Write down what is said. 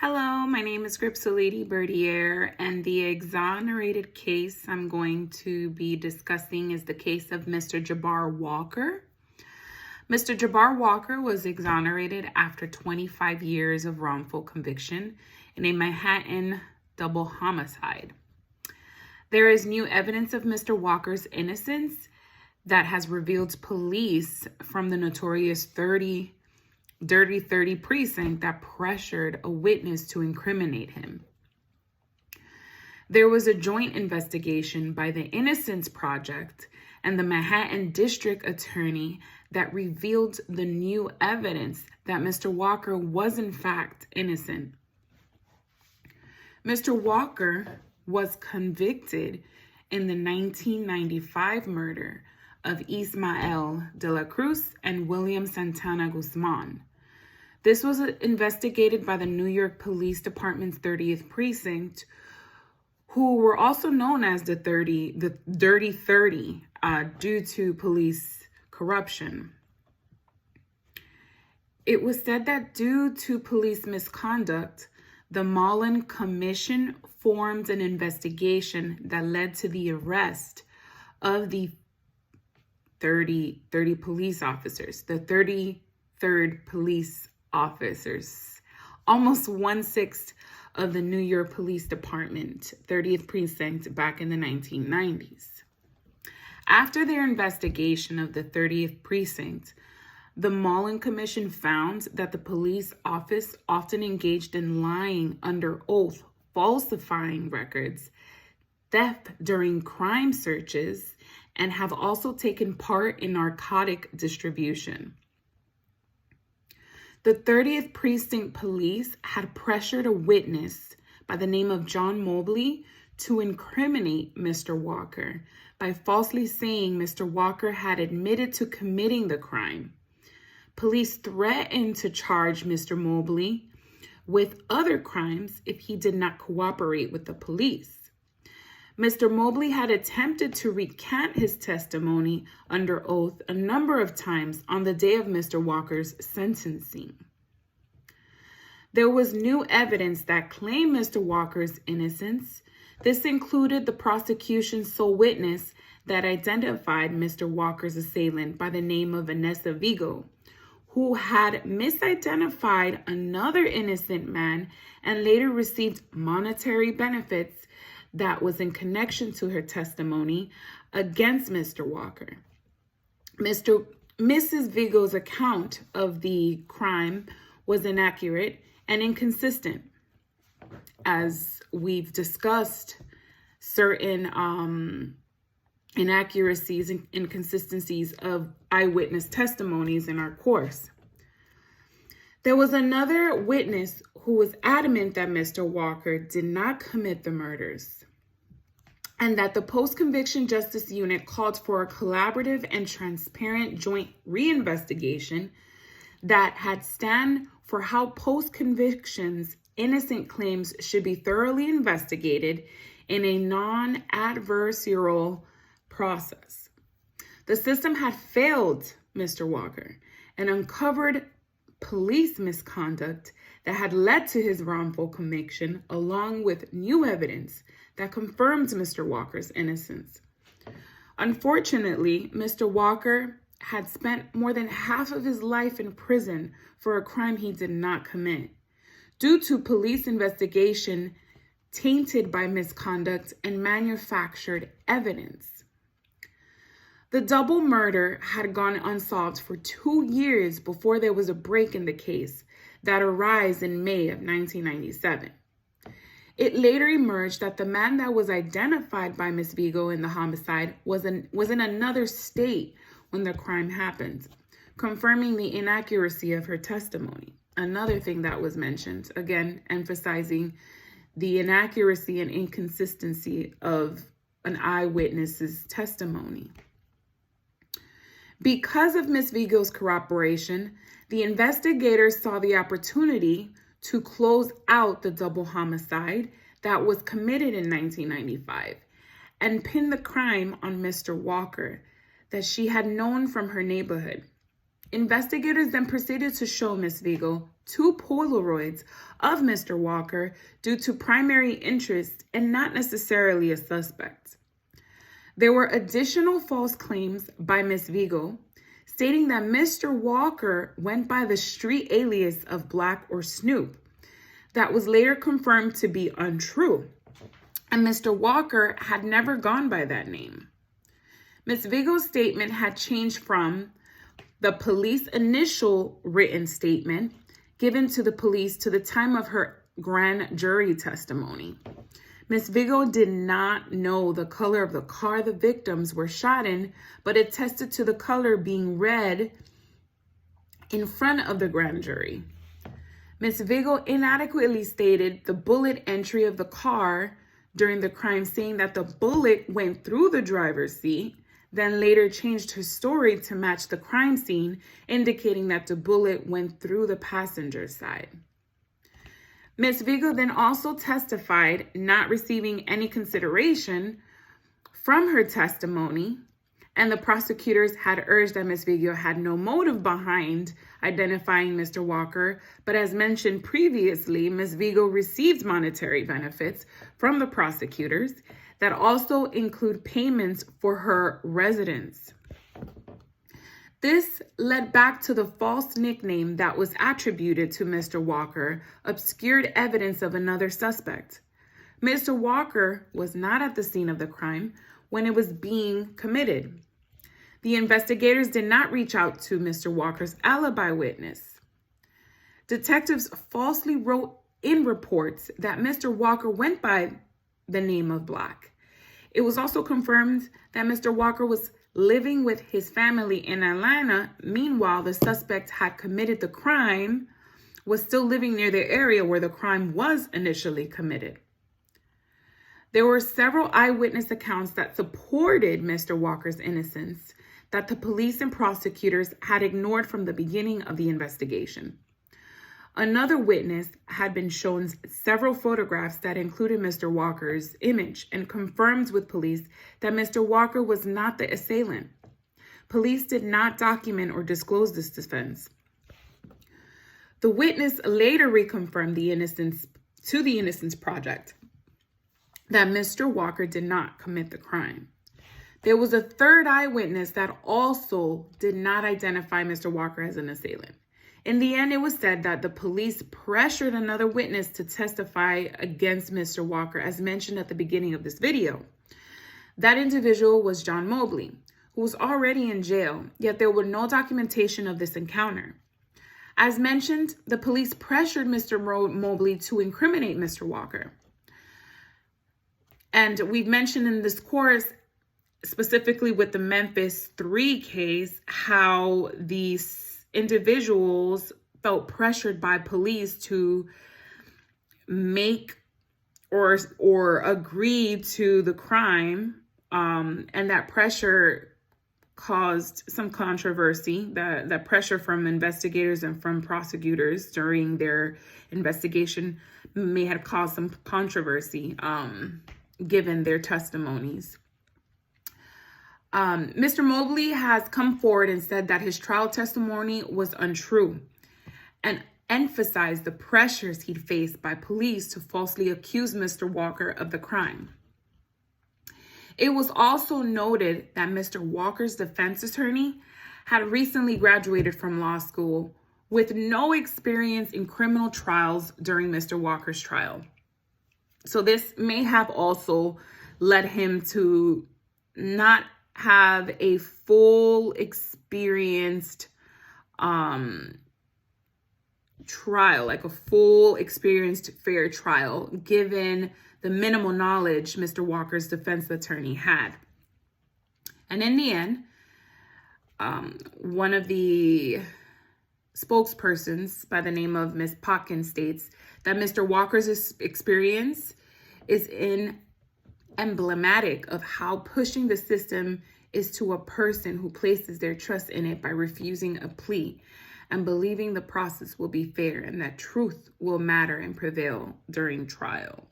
Hello, my name is Lady Berdier, and the exonerated case I'm going to be discussing is the case of Mr. Jabar Walker. Mr. Jabar Walker was exonerated after 25 years of wrongful conviction in a Manhattan double homicide. There is new evidence of Mr. Walker's innocence that has revealed to police from the notorious Dirty 30 precinct that pressured a witness to incriminate him. There was a joint investigation by the Innocence Project and the Manhattan District Attorney that revealed the new evidence that Mr. Walker was in fact innocent. Mr. Walker was convicted in the 1995 murder of Ismael de la Cruz and William Santana Guzman. This was investigated by the New York Police Department's 30th Precinct, who were also known as the Dirty 30 due to police corruption. It was said that due to police misconduct, the Mullen Commission formed an investigation that led to the arrest of the 30 police officers, the 33rd police officers, almost 1/6 of the New York Police Department, 30th Precinct back in the 1990s. After their investigation of the 30th Precinct, the Mullen Commission found that the police office often engaged in lying under oath, falsifying records, theft during crime searches, and have also taken part in narcotic distribution. The 30th Precinct Police had pressured a witness by the name of John Mobley to incriminate Mr. Walker by falsely saying Mr. Walker had admitted to committing the crime. Police threatened to charge Mr. Mobley with other crimes if he did not cooperate with the police. Mr. Mobley had attempted to recant his testimony under oath a number of times on the day of Mr. Walker's sentencing. There was new evidence that claimed Mr. Walker's innocence. This included the prosecution's sole witness that identified Mr. Walker's assailant by the name of Vanessa Vigo, who had misidentified another innocent man and later received monetary benefits that was in connection to her testimony against Mr. Walker. Mrs. Vigo's account of the crime was inaccurate and inconsistent. As we've discussed, certain inaccuracies and inconsistencies of eyewitness testimonies in our course. There was another witness who was adamant that Mr. Walker did not commit the murders and that the Post-Conviction Justice Unit called for a collaborative and transparent joint reinvestigation that had stand for how post-convictions innocent claims should be thoroughly investigated in a non-adversarial process. The system had failed Mr. Walker and uncovered police misconduct that had led to his wrongful conviction, along with new evidence that confirms Mr. Walker's innocence. Unfortunately, Mr. Walker had spent more than half of his life in prison for a crime he did not commit, due to police investigation tainted by misconduct and manufactured evidence. The double murder had gone unsolved for 2 years before there was a break in the case that arose in May of 1997. It later emerged that the man that was identified by Ms. Vigo in the homicide was in another state when the crime happened, confirming the inaccuracy of her testimony. Another thing that was mentioned, again, emphasizing the inaccuracy and inconsistency of an eyewitness's testimony. Because of Ms. Vigo's corroboration, the investigators saw the opportunity to close out the double homicide that was committed in 1995 and pin the crime on Mr. Walker that she had known from her neighborhood. Investigators then proceeded to show Ms. Vigo 2 Polaroids of Mr. Walker due to primary interest and not necessarily a suspect. There were additional false claims by Ms. Vigo, stating that Mr. Walker went by the street alias of Black or Snoop. That was later confirmed to be untrue, and Mr. Walker had never gone by that name. Ms. Vigo's statement had changed from the police initial written statement given to the police to the time of her grand jury testimony. Ms. Vigo did not know the color of the car the victims were shot in, but attested to the color being red in front of the grand jury. Ms. Vigo inadequately stated the bullet entry of the car during the crime, saying that the bullet went through the driver's seat, then later changed her story to match the crime scene, indicating that the bullet went through the passenger side. Ms. Vigo then also testified not receiving any consideration from her testimony, and the prosecutors had urged that Ms. Vigo had no motive behind identifying Mr. Walker, but as mentioned previously, Ms. Vigo received monetary benefits from the prosecutors that also include payments for her residence. This led back to the false nickname that was attributed to Mr. Walker, obscured evidence of another suspect. Mr. Walker was not at the scene of the crime when it was being committed. The investigators did not reach out to Mr. Walker's alibi witness. Detectives falsely wrote in reports that Mr. Walker went by the name of Black. It was also confirmed that Mr. Walker was living with his family in Atlanta. Meanwhile, the suspect had committed the crime, was still living near the area where the crime was initially committed. There were several eyewitness accounts that supported Mr. Walker's innocence that the police and prosecutors had ignored from the beginning of the investigation. Another witness had been shown several photographs that included Mr. Walker's image and confirmed with police that Mr. Walker was not the assailant. Police did not document or disclose this defense. The witness later reconfirmed the Innocence Project that Mr. Walker did not commit the crime. There was a third eyewitness that also did not identify Mr. Walker as an assailant. In the end, it was said that the police pressured another witness to testify against Mr. Walker, as mentioned at the beginning of this video. That individual was John Mobley, who was already in jail, yet there was no documentation of this encounter. As mentioned, the police pressured Mr. Mobley to incriminate Mr. Walker. And we've mentioned in this course, specifically with the Memphis 3 case, how these individuals felt pressured by police to make or agree to the crime, and that pressure caused some controversy. That pressure from investigators and from prosecutors during their investigation may have caused some controversy, given their testimonies. Mr. Mobley has come forward and said that his trial testimony was untrue and emphasized the pressures he'd faced by police to falsely accuse Mr. Walker of the crime. It was also noted that Mr. Walker's defense attorney had recently graduated from law school with no experience in criminal trials during Mr. Walker's trial. So this may have also led him to not have a full experienced trial, like a full experienced fair trial, given the minimal knowledge Mr. Walker's defense attorney had. And in the end, one of the spokespersons by the name of Ms. Potkin states that Mr. Walker's experience is emblematic of how pushing the system is to a person who places their trust in it by refusing a plea and believing the process will be fair and that truth will matter and prevail during trial.